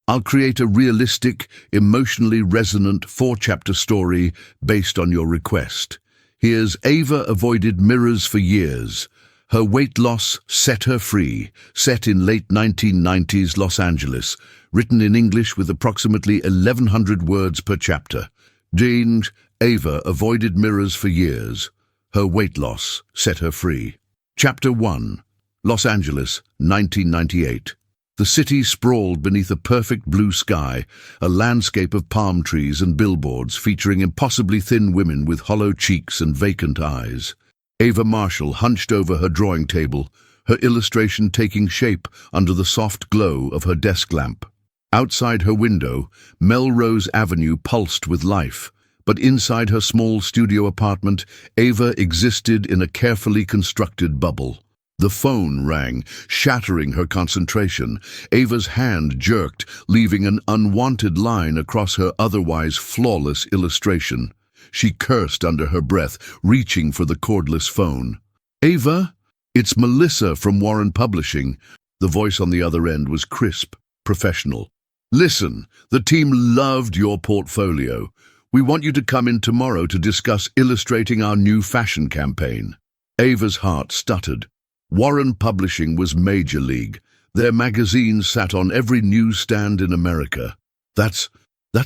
I'll create a realistic, emotionally resonant 4-chapter story based on your request. Here's Ava avoided mirrors for years. Her weight loss set her free, set in late 1990s Los Angeles, written in English with approximately 1,100 words per chapter. Named Ava avoided mirrors for years. Her weight loss set her free. Chapter 1. Los Angeles, 1998. The city sprawled beneath a perfect blue sky, a landscape of palm trees and billboards featuring impossibly thin women with hollow cheeks and vacant eyes. Ava Marshall hunched over her drawing table, her illustration taking shape under the soft glow of her desk lamp. Outside her window, Melrose Avenue pulsed with life, but inside her small studio apartment, Ava existed in a carefully constructed bubble. The phone rang, shattering her concentration. Ava's hand jerked, leaving an unwanted line across her otherwise flawless illustration. She cursed under her breath, reaching for the cordless phone. "Ava? It's Melissa from Warren Publishing." The voice on the other end was crisp, professional. "Listen, the team loved your portfolio. We want you to come in tomorrow to discuss illustrating our new fashion campaign." Ava's heart stuttered. Warren Publishing was major league. Their magazine sat on every newsstand in America. That's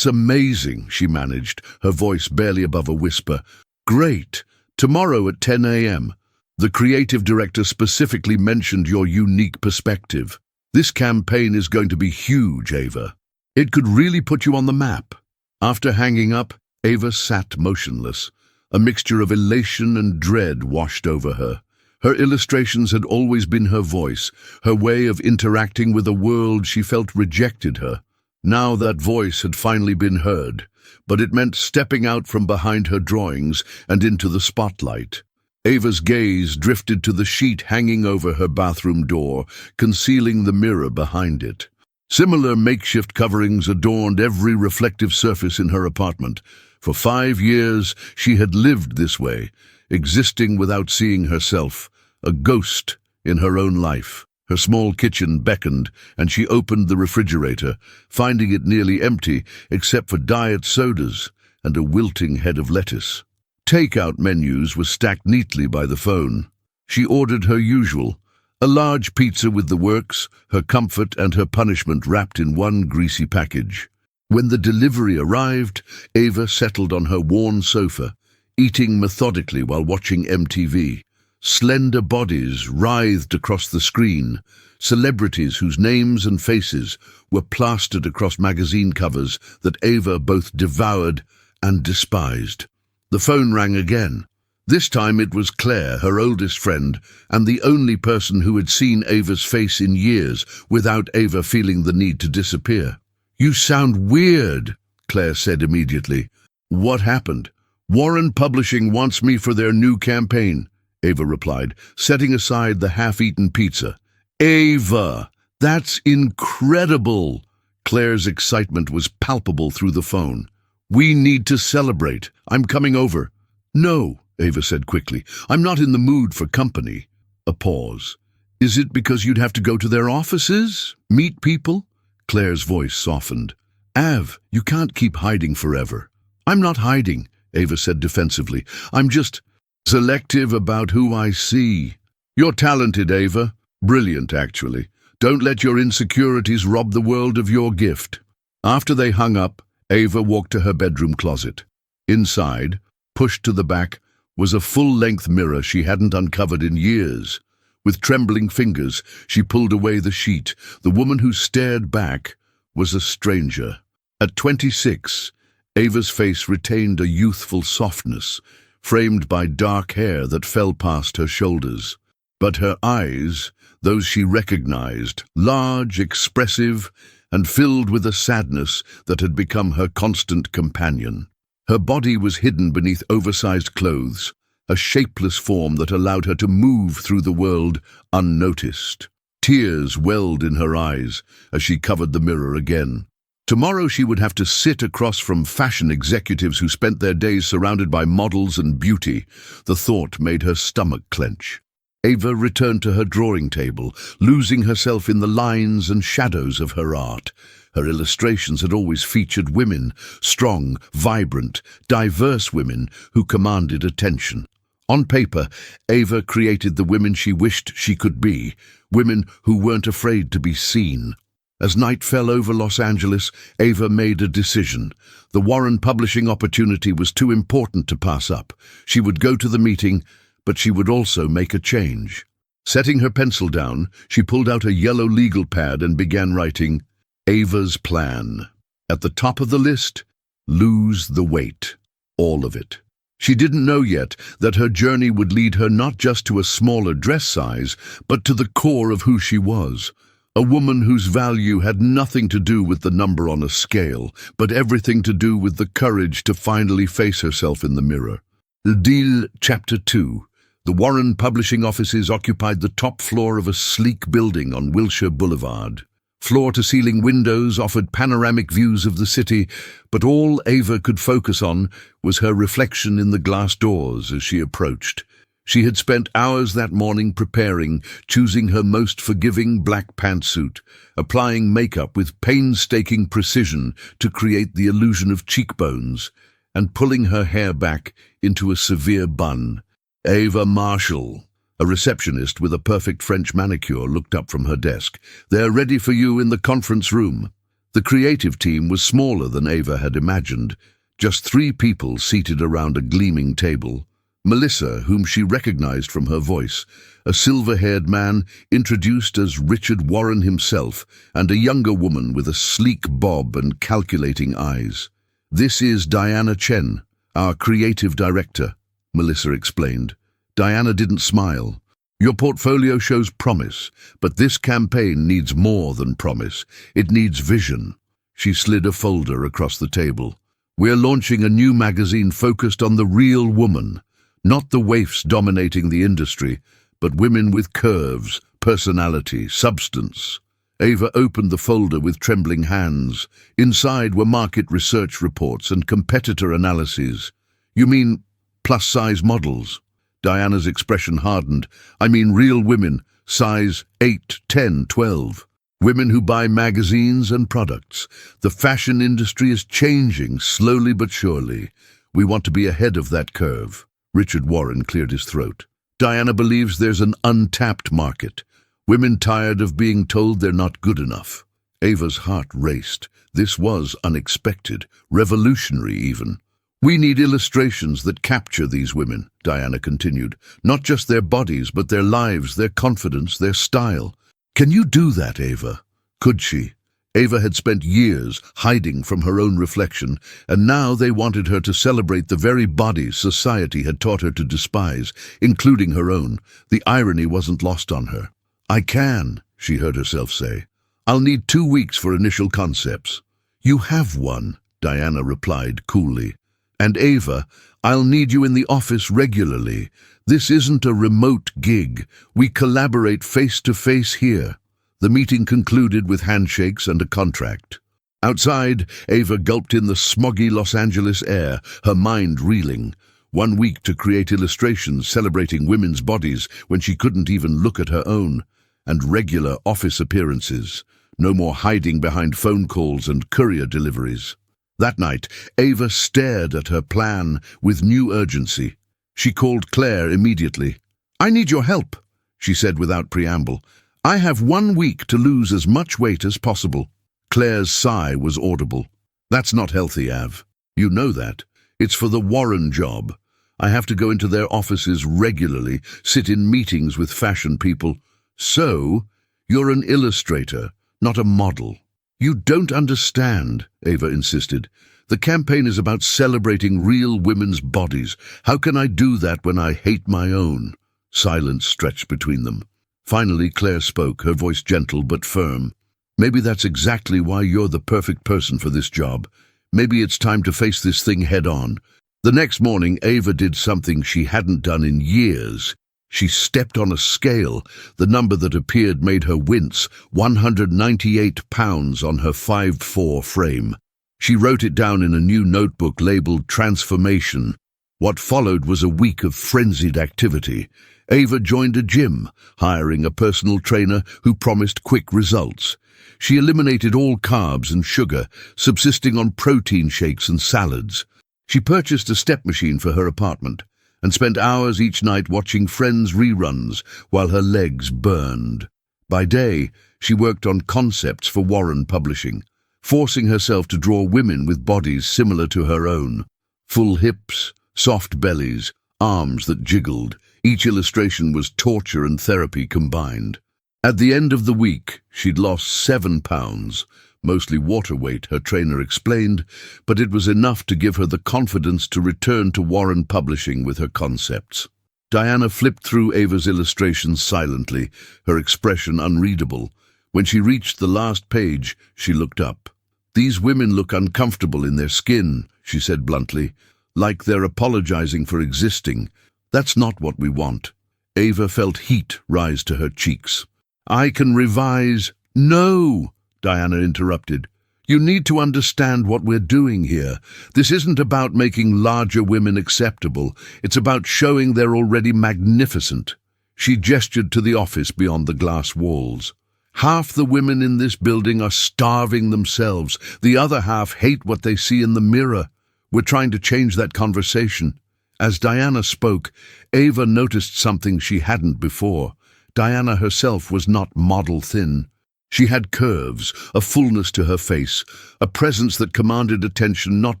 amazing," she managed, her voice barely above a whisper. "Great. Tomorrow at 10 a.m. The creative director specifically mentioned your unique perspective. This campaign is going to be huge, Ava. It could really put you on the map." After hanging up, Ava sat motionless. A mixture of elation and dread washed over her. Her illustrations had always been her voice, her way of interacting with a world she felt rejected her. Now that voice had finally been heard, but it meant stepping out from behind her drawings and into the spotlight. Ava's gaze drifted to the sheet hanging over her bathroom door, concealing the mirror behind it. Similar makeshift coverings adorned every reflective surface in her apartment. For 5 years, she had lived this way, existing without seeing herself, a ghost in her own life. Her small kitchen beckoned, and she opened the refrigerator, finding it nearly empty except for diet sodas and a wilting head of lettuce. Takeout menus were stacked neatly by the phone. She ordered her usual, a large pizza with the works, her comfort and her punishment wrapped in one greasy package. When the delivery arrived, Ava settled on her worn sofa, eating methodically while watching MTV. Slender bodies writhed across the screen, celebrities whose names and faces were plastered across magazine covers that Ava both devoured and despised. The phone rang again. This time it was Claire, her oldest friend, and the only person who had seen Ava's face in years without Ava feeling the need to disappear. "You sound weird," Claire said immediately. "What happened?" "Warren Publishing wants me for their new campaign," Ava replied, setting aside the half-eaten pizza. "Ava, that's incredible!" Claire's excitement was palpable through the phone. "We need to celebrate. I'm coming over." "No," Ava said quickly. "I'm not in the mood for company." A pause. "Is it because you'd have to go to their offices? Meet people?" Claire's voice softened. "Av, you can't keep hiding forever." "I'm not hiding," Ava said defensively. "I'm just selective about who I see." "You're talented, Ava. Brilliant, actually. Don't let your insecurities rob the world of your gift." After they hung up, Ava walked to her bedroom closet. Inside, pushed to the back, was a full-length mirror she hadn't uncovered in years. With trembling fingers, she pulled away the sheet. The woman who stared back was a stranger. At 26, Ava's face retained a youthful softness, framed by dark hair that fell past her shoulders. But her eyes, those she recognized, large, expressive, and filled with a sadness that had become her constant companion. Her body was hidden beneath oversized clothes, a shapeless form that allowed her to move through the world unnoticed. Tears welled in her eyes as she covered the mirror again. Tomorrow she would have to sit across from fashion executives who spent their days surrounded by models and beauty. The thought made her stomach clench. Ava returned to her drawing table, losing herself in the lines and shadows of her art. Her illustrations had always featured women, strong, vibrant, diverse women who commanded attention. On paper, Ava created the women she wished she could be, women who weren't afraid to be seen. As night fell over Los Angeles, Ava made a decision. The Warren Publishing opportunity was too important to pass up. She would go to the meeting, but she would also make a change. Setting her pencil down, she pulled out a yellow legal pad and began writing, Ava's plan. At the top of the list, lose the weight. All of it. She didn't know yet that her journey would lead her not just to a smaller dress size, but to the core of who she was. A woman whose value had nothing to do with the number on a scale, but everything to do with the courage to finally face herself in the mirror. The Deal, Chapter 2. The Warren Publishing offices occupied the top floor of a sleek building on Wilshire Boulevard. Floor-to-ceiling windows offered panoramic views of the city, but all Ava could focus on was her reflection in the glass doors as she approached. She had spent hours that morning preparing, choosing her most forgiving black pantsuit, applying makeup with painstaking precision to create the illusion of cheekbones, and pulling her hair back into a severe bun. Ava Marshall, a receptionist with a perfect French manicure, looked up from her desk. They're ready for you in the conference room. The creative team was smaller than Ava had imagined, just 3 people seated around a gleaming table. Melissa, whom she recognized from her voice, a silver-haired man introduced as Richard Warren himself, and a younger woman with a sleek bob and calculating eyes. This is Diana Chen, our creative director, Melissa explained. Diana didn't smile. Your portfolio shows promise, but this campaign needs more than promise. It needs vision. She slid a folder across the table. We're launching a new magazine focused on the real woman, not the waifs dominating the industry, but women with curves, personality, substance. Ava opened the folder with trembling hands. Inside were market research reports and competitor analyses. You mean plus-size models? Diana's expression hardened. I mean real women, size 8, 10, 12. Women who buy magazines and products. The fashion industry is changing, slowly but surely. We want to be ahead of that curve. Richard Warren cleared his throat. Diana believes there's an untapped market. Women tired of being told they're not good enough. Ava's heart raced. This was unexpected, revolutionary even. We need illustrations that capture these women, Diana continued. Not just their bodies, but their lives, their confidence, their style. Can you do that, Ava? Could she? Ava had spent years hiding from her own reflection, and now they wanted her to celebrate the very bodies society had taught her to despise, including her own. The irony wasn't lost on her. I can, she heard herself say. I'll need 2 weeks for initial concepts. You have one, Diana replied coolly. And Ava, I'll need you in the office regularly. This isn't a remote gig. We collaborate face-to-face here. The meeting concluded with handshakes and a contract. Outside, Ava gulped in the smoggy Los Angeles air, her mind reeling. 1 week to create illustrations celebrating women's bodies when she couldn't even look at her own. And regular office appearances. No more hiding behind phone calls and courier deliveries. That night, Ava stared at her plan with new urgency. She called Claire immediately. I need your help, she said without preamble. I have 1 week to lose as much weight as possible. Claire's sigh was audible. That's not healthy, Av. You know that. It's for the Warren job. I have to go into their offices regularly, sit in meetings with fashion people. So, you're an illustrator, not a model. You don't understand, Ava insisted. The campaign is about celebrating real women's bodies. How can I do that when I hate my own? Silence stretched between them. Finally, Claire spoke, her voice gentle but firm. Maybe that's exactly why you're the perfect person for this job. Maybe it's time to face this thing head on. The next morning, Ava did something she hadn't done in years. She stepped on a scale. The number that appeared made her wince, 198 pounds on her 5'4" frame. She wrote it down in a new notebook labeled Transformation. What followed was a week of frenzied activity. Ava joined a gym, hiring a personal trainer who promised quick results. She eliminated all carbs and sugar, subsisting on protein shakes and salads. She purchased a step machine for her apartment and spent hours each night watching Friends reruns while her legs burned. By day, she worked on concepts for Warren Publishing, forcing herself to draw women with bodies similar to her own. Full hips, soft bellies, arms that jiggled. Each illustration was torture and therapy combined. At the end of the week, she'd lost 7 pounds, mostly water weight, her trainer explained, but it was enough to give her the confidence to return to Warren Publishing with her concepts. Diana flipped through Ava's illustrations silently, her expression unreadable. When she reached the last page, she looked up. "These women look uncomfortable in their skin," she said bluntly, "like they're apologizing for existing. That's not what we want." Ava felt heat rise to her cheeks. "I can revise—" "No!" Diana interrupted. "You need to understand what we're doing here. This isn't about making larger women acceptable. It's about showing they're already magnificent." She gestured to the office beyond the glass walls. "Half the women in this building are starving themselves. The other half hate what they see in the mirror. We're trying to change that conversation." As Diana spoke, Ava noticed something she hadn't before. Diana herself was not model thin. She had curves, a fullness to her face, a presence that commanded attention not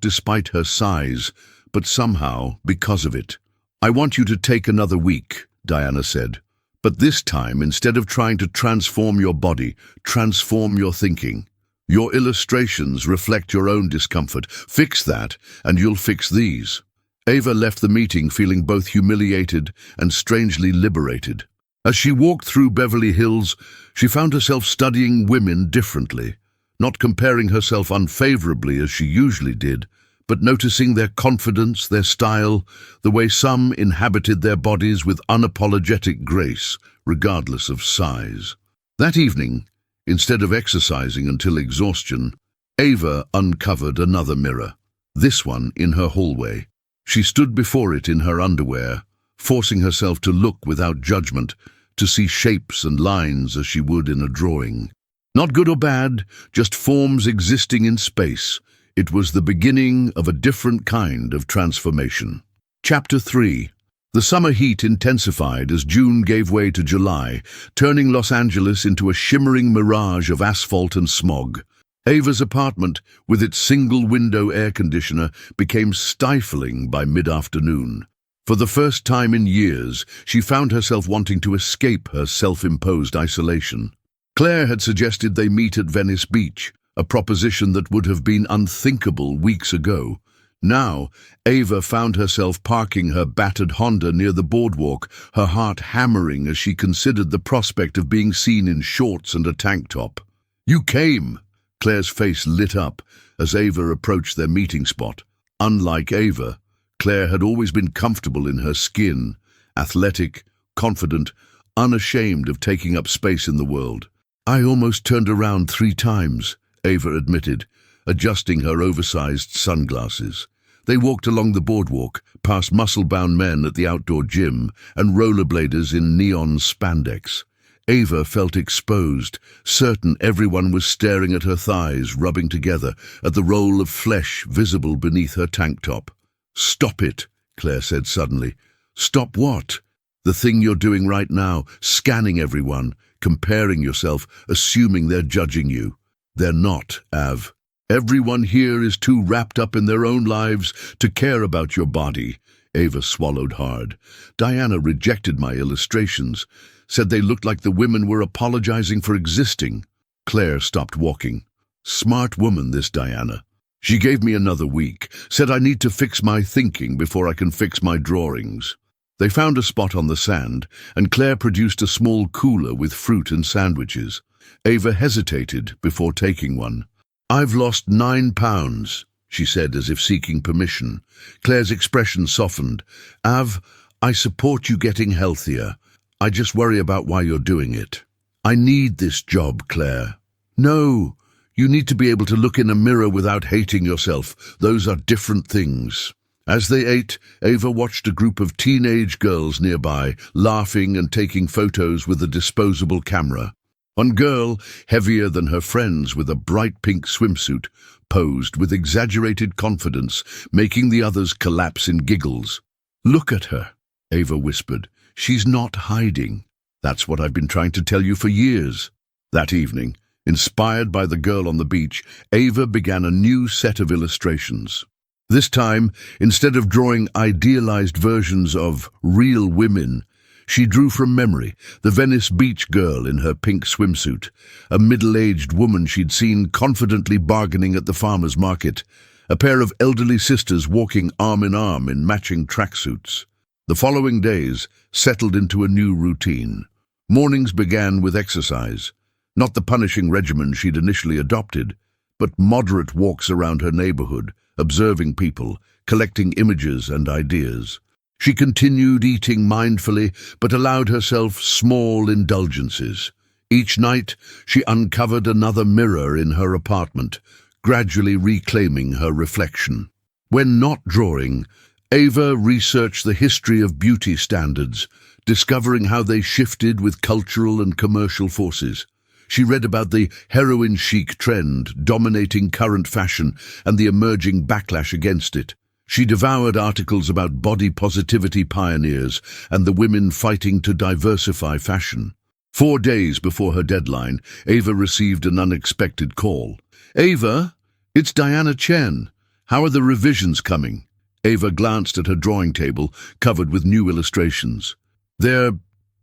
despite her size, but somehow because of it. "I want you to take another week," Diana said. "But this time, instead of trying to transform your body, transform your thinking. Your illustrations reflect your own discomfort. Fix that, and you'll fix these." Ava left the meeting feeling both humiliated and strangely liberated. As she walked through Beverly Hills, she found herself studying women differently, not comparing herself unfavorably as she usually did, but noticing their confidence, their style, the way some inhabited their bodies with unapologetic grace, regardless of size. That evening, instead of exercising until exhaustion, Ava uncovered another mirror, this one in her hallway. She stood before it in her underwear, forcing herself to look without judgment, to see shapes and lines as she would in a drawing. Not good or bad, just forms existing in space. It was the beginning of a different kind of transformation. Chapter 3. The summer heat intensified as June gave way to July, turning Los Angeles into a shimmering mirage of asphalt and smog. Ava's apartment, with its single-window air conditioner, became stifling by mid-afternoon. For the first time in years, she found herself wanting to escape her self-imposed isolation. Claire had suggested they meet at Venice Beach, a proposition that would have been unthinkable weeks ago. Now, Ava found herself parking her battered Honda near the boardwalk, her heart hammering as she considered the prospect of being seen in shorts and a tank top. "You came!" Claire's face lit up as Ava approached their meeting spot. Unlike Ava, Claire had always been comfortable in her skin, athletic, confident, unashamed of taking up space in the world. "I almost turned around 3 times, Ava admitted, adjusting her oversized sunglasses. They walked along the boardwalk, past muscle-bound men at the outdoor gym and rollerbladers in neon spandex. Ava felt exposed, certain everyone was staring at her thighs rubbing together, at the roll of flesh visible beneath her tank top. "Stop it," Claire said suddenly. "Stop what?" "The thing you're doing right now, scanning everyone, comparing yourself, assuming they're judging you. They're not, Av. Everyone here is too wrapped up in their own lives to care about your body." Ava swallowed hard. "Diana rejected my illustrations, said they looked like the women were apologizing for existing." Claire stopped walking. Smart woman, this Diana. She gave me another week, said I need to fix my thinking before I can fix my drawings. They found a spot on the sand, and Claire produced a small cooler with fruit and sandwiches. Ava hesitated before taking one. "I've lost 9 pounds, she said as if seeking permission. Claire's expression softened. "Av, I support you getting healthier. I just worry about why you're doing it." "I need this job, Claire." "No, you need to be able to look in a mirror without hating yourself. Those are different things." As they ate, Ava watched a group of teenage girls nearby, laughing and taking photos with a disposable camera. One girl, heavier than her friends with a bright pink swimsuit, posed with exaggerated confidence, making the others collapse in giggles. "Look at her," Ava whispered. "She's not hiding." "That's what I've been trying to tell you for years." That evening, inspired by the girl on the beach, Ava began a new set of illustrations. This time, instead of drawing idealized versions of real women, she drew from memory the Venice Beach girl in her pink swimsuit, a middle-aged woman she'd seen confidently bargaining at the farmer's market, a pair of elderly sisters walking arm in arm in matching tracksuits. The following days settled into a new routine. Mornings began with exercise, not the punishing regimen she'd initially adopted, but moderate walks around her neighborhood, observing people, collecting images and ideas. She continued eating mindfully, but allowed herself small indulgences. Each night, she uncovered another mirror in her apartment, gradually reclaiming her reflection. When not drawing, Ava researched the history of beauty standards, discovering how they shifted with cultural and commercial forces. She read about the heroin chic trend dominating current fashion and the emerging backlash against it. She devoured articles about body positivity pioneers and the women fighting to diversify fashion. 4 days before her deadline, Ava received an unexpected call. "Ava, it's Diana Chen. How are the revisions coming?" Ava glanced at her drawing table, covered with new illustrations. "They're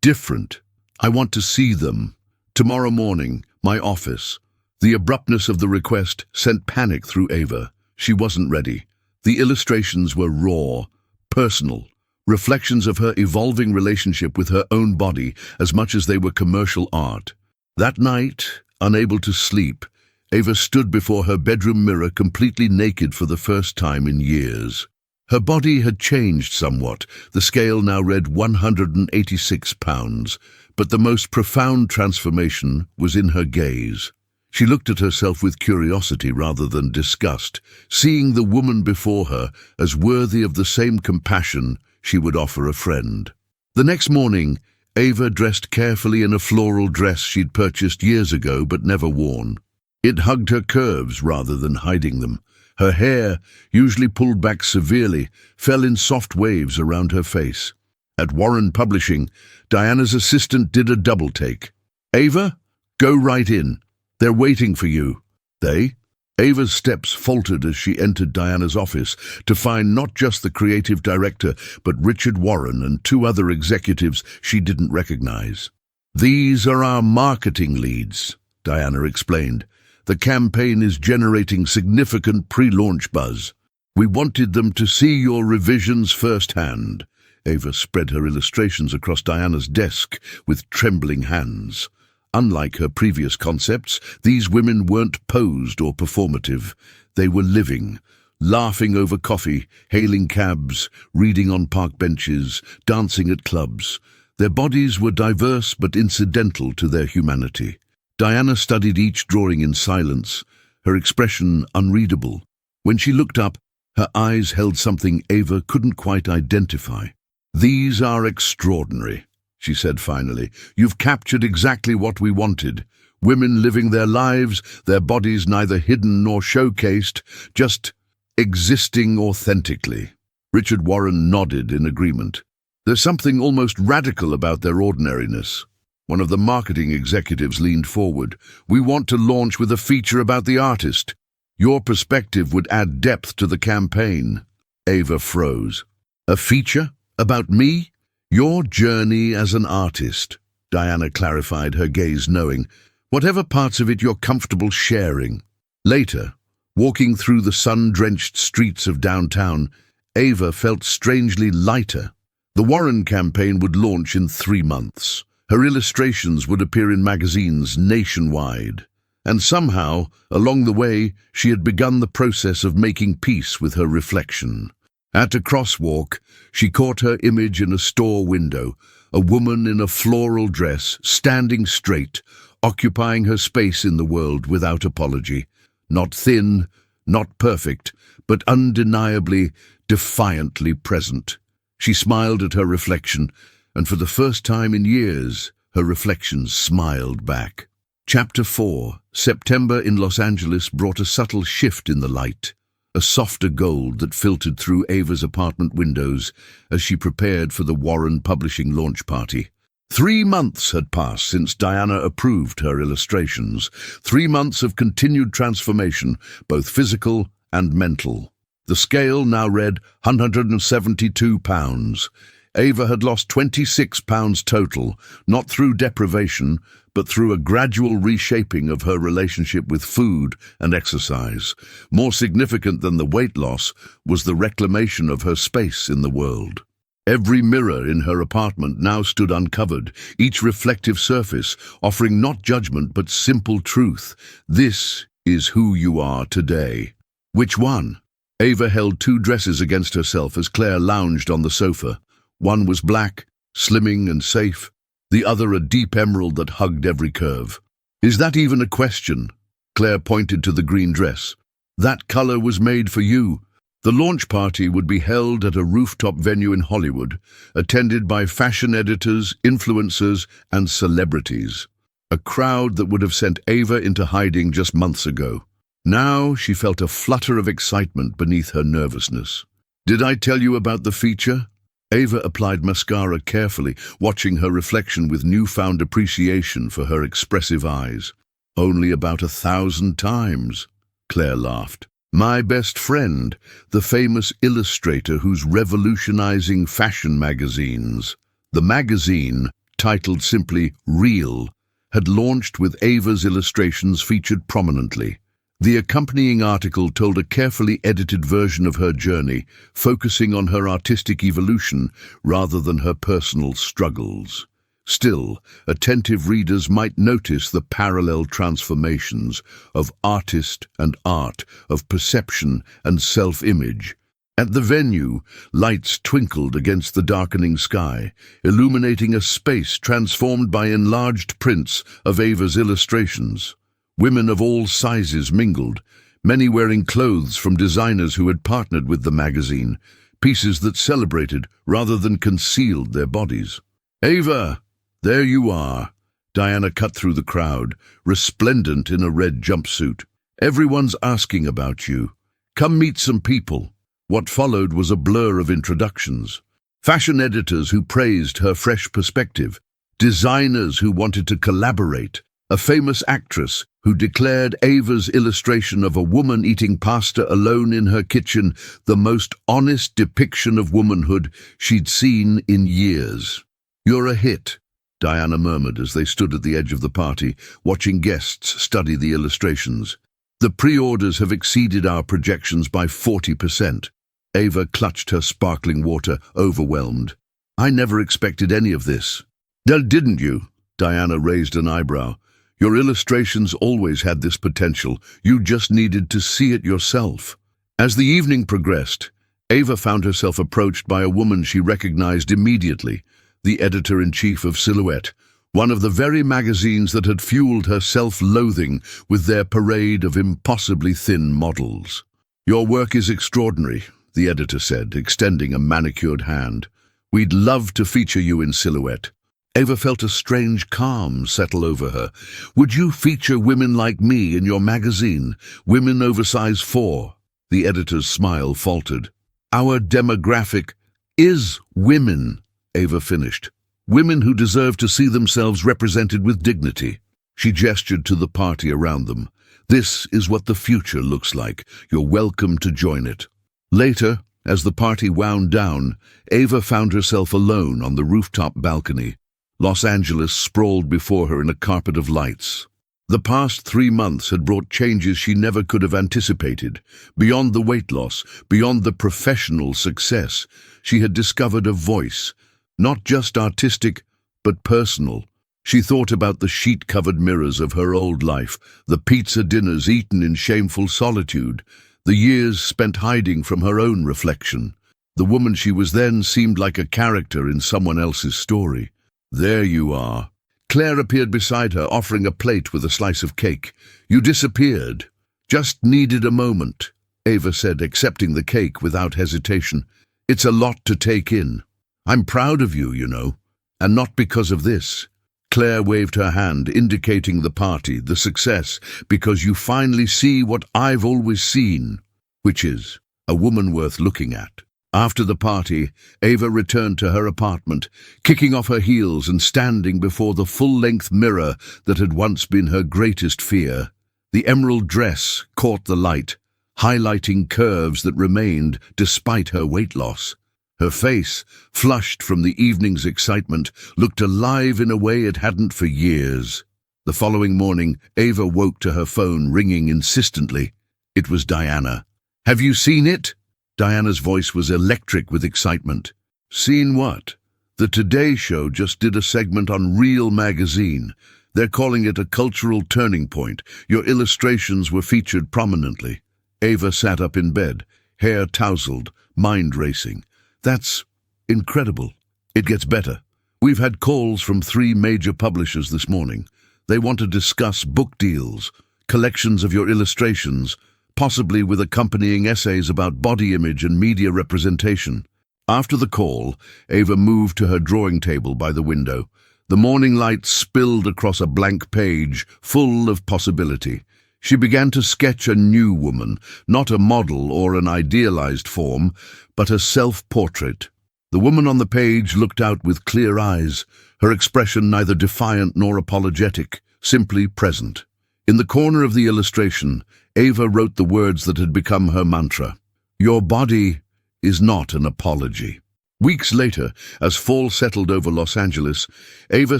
different. I want to see them. Tomorrow morning, my office." The abruptness of the request sent panic through Ava. She wasn't ready. The illustrations were raw, personal, reflections of her evolving relationship with her own body as much as they were commercial art. That night, unable to sleep, Ava stood before her bedroom mirror completely naked for the first time in years. Her body had changed somewhat. The scale now read 186 pounds, but the most profound transformation was in her gaze. She looked at herself with curiosity rather than disgust, seeing the woman before her as worthy of the same compassion she would offer a friend. The next morning, Ava dressed carefully in a floral dress she'd purchased years ago but never worn. It hugged her curves rather than hiding them. Her hair, usually pulled back severely, fell in soft waves around her face. At Warren Publishing, Diana's assistant did a double take. "Ava, go right in. They're waiting for you." "They?" Ava's steps faltered as she entered Diana's office to find not just the creative director, but Richard Warren and 2 other executives she didn't recognize. "These are our marketing leads," Diana explained. "The campaign is generating significant pre-launch buzz. We wanted them to see your revisions firsthand." Ava spread her illustrations across Diana's desk with trembling hands. Unlike her previous concepts, these women weren't posed or performative. They were living, laughing over coffee, hailing cabs, reading on park benches, dancing at clubs. Their bodies were diverse but incidental to their humanity. Diana studied each drawing in silence, her expression unreadable. When she looked up, her eyes held something Ava couldn't quite identify. "These are extraordinary," she said finally. "You've captured exactly what we wanted. Women living their lives, their bodies neither hidden nor showcased, just existing authentically." Richard Warren nodded in agreement. "There's something almost radical about their ordinariness." One of the marketing executives leaned forward. "We want to launch with a feature about the artist. Your perspective would add depth to the campaign." Ava froze. "A feature? About me?" "Your journey as an artist," Diana clarified, her gaze knowing. "Whatever parts of it you're comfortable sharing." Later, walking through the sun-drenched streets of downtown, Ava felt strangely lighter. The Warren campaign would launch in 3 months. Her illustrations would appear in magazines nationwide. And somehow, along the way, she had begun the process of making peace with her reflection. At a crosswalk, she caught her image in a store window, a woman in a floral dress, standing straight, occupying her space in the world without apology. Not thin, not perfect, but undeniably, defiantly present. She smiled at her reflection, and for the first time in years, her reflection smiled back. Chapter 4. September in Los Angeles brought a subtle shift in the light, a softer gold that filtered through Ava's apartment windows as she prepared for the Warren Publishing launch party. 3 months had passed since Diana approved her illustrations. 3 months of continued transformation, both physical and mental. The scale now read 172 pounds. Ava had lost 26 pounds total, not through deprivation, but through a gradual reshaping of her relationship with food and exercise. More significant than the weight loss was the reclamation of her space in the world. Every mirror in her apartment now stood uncovered, each reflective surface offering not judgment but simple truth. This is who you are today. Which one? Ava held 2 dresses against herself as Claire lounged on the sofa. One was black, slimming and safe, the other a deep emerald that hugged every curve. Is that even a question? Claire pointed to the green dress. That color was made for you. The launch party would be held at a rooftop venue in Hollywood, attended by fashion editors, influencers, and celebrities. A crowd that would have sent Ava into hiding just months ago. Now she felt a flutter of excitement beneath her nervousness. Did I tell you about the feature? Ava applied mascara carefully, watching her reflection with newfound appreciation for her expressive eyes. Only about 1,000 times, Claire laughed. My best friend, the famous illustrator who's revolutionizing fashion magazines. The magazine, titled simply Real, had launched with Ava's illustrations featured prominently. The accompanying article told a carefully edited version of her journey, focusing on her artistic evolution rather than her personal struggles. Still, attentive readers might notice the parallel transformations of artist and art, of perception and self-image. At the venue, lights twinkled against the darkening sky, illuminating a space transformed by enlarged prints of Ava's illustrations. Women of all sizes mingled, many wearing clothes from designers who had partnered with the magazine, pieces that celebrated rather than concealed their bodies. Ava, there you are. Diana cut through the crowd, resplendent in a red jumpsuit. Everyone's asking about you. Come meet some people. What followed was a blur of introductions. Fashion editors who praised her fresh perspective, designers who wanted to collaborate, a famous actress who declared Ava's illustration of a woman eating pasta alone in her kitchen the most honest depiction of womanhood she'd seen in years. You're a hit, Diana murmured as they stood at the edge of the party, watching guests study the illustrations. The pre-orders have exceeded our projections by 40%. Ava clutched her sparkling water, overwhelmed. I never expected any of this. Didn't you? Diana raised an eyebrow. Your illustrations always had this potential. You just needed to see it yourself. As the evening progressed, Ava found herself approached by a woman she recognized immediately, the editor-in-chief of Silhouette, one of the very magazines that had fueled her self-loathing with their parade of impossibly thin models. Your work is extraordinary, the editor said, extending a manicured hand. We'd love to feature you in Silhouette. Ava felt a strange calm settle over her. Would you feature women like me in your magazine, women over size 4? The editor's smile faltered. Our demographic is women, Ava finished. Women who deserve to see themselves represented with dignity. She gestured to the party around them. This is what the future looks like. You're welcome to join it. Later, as the party wound down, Ava found herself alone on the rooftop balcony. Los Angeles sprawled before her in a carpet of lights. The past 3 months had brought changes she never could have anticipated. Beyond the weight loss, beyond the professional success, she had discovered a voice, not just artistic, but personal. She thought about the sheet-covered mirrors of her old life, the pizza dinners eaten in shameful solitude, the years spent hiding from her own reflection. The woman she was then seemed like a character in someone else's story. There you are. Claire appeared beside her, offering a plate with a slice of cake. You disappeared. Just needed a moment, Ava said, accepting the cake without hesitation. It's a lot to take in. I'm proud of you, you know, and not because of this. Claire waved her hand, indicating the party, the success, because you finally see what I've always seen, which is a woman worth looking at. After the party, Ava returned to her apartment, kicking off her heels and standing before the full-length mirror that had once been her greatest fear. The emerald dress caught the light, highlighting curves that remained despite her weight loss. Her face, flushed from the evening's excitement, looked alive in a way it hadn't for years. The following morning, Ava woke to her phone ringing insistently. It was Diana. "Have you seen it?" Diana's voice was electric with excitement. "Seen what?" "The Today Show just did a segment on Real magazine. They're calling it a cultural turning point. Your illustrations were featured prominently." Ava sat up in bed, hair tousled, mind racing. "That's incredible. It gets better. We've had calls from 3 major publishers this morning. They want to discuss book deals, collections of your illustrations, possibly with accompanying essays about body image and media representation." After the call, Ava moved to her drawing table by the window. The morning light spilled across a blank page, full of possibility. She began to sketch a new woman, not a model or an idealized form, but a self-portrait. The woman on the page looked out with clear eyes, her expression neither defiant nor apologetic, simply present. In the corner of the illustration, Ava wrote the words that had become her mantra. "Your body is not an apology." Weeks later, as fall settled over Los Angeles, Ava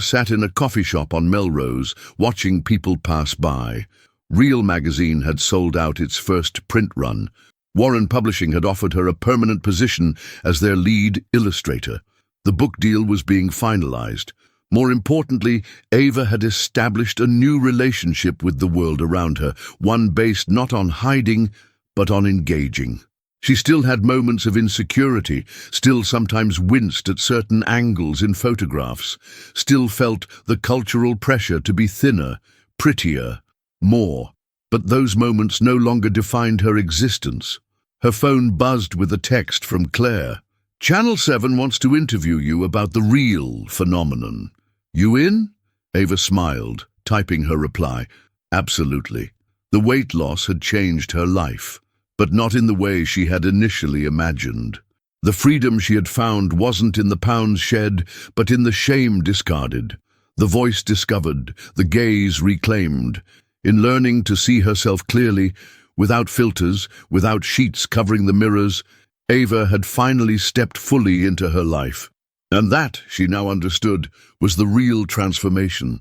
sat in a coffee shop on Melrose, watching people pass by. Real magazine had sold out its first print run. Warren Publishing had offered her a permanent position as their lead illustrator. The book deal was being finalized. More importantly, Ava had established a new relationship with the world around her, one based not on hiding, but on engaging. She still had moments of insecurity, still sometimes winced at certain angles in photographs, still felt the cultural pressure to be thinner, prettier, more. But those moments no longer defined her existence. Her phone buzzed with a text from Claire. "Channel 7 wants to interview you about the Real phenomenon. You in?" Ava smiled, typing her reply. Absolutely. The weight loss had changed her life, but not in the way she had initially imagined. The freedom she had found wasn't in the pounds shed, but in the shame discarded, the voice discovered, the gaze reclaimed. In learning to see herself clearly, without filters, without sheets covering the mirrors, Ava had finally stepped fully into her life. And that, she now understood, was the real transformation.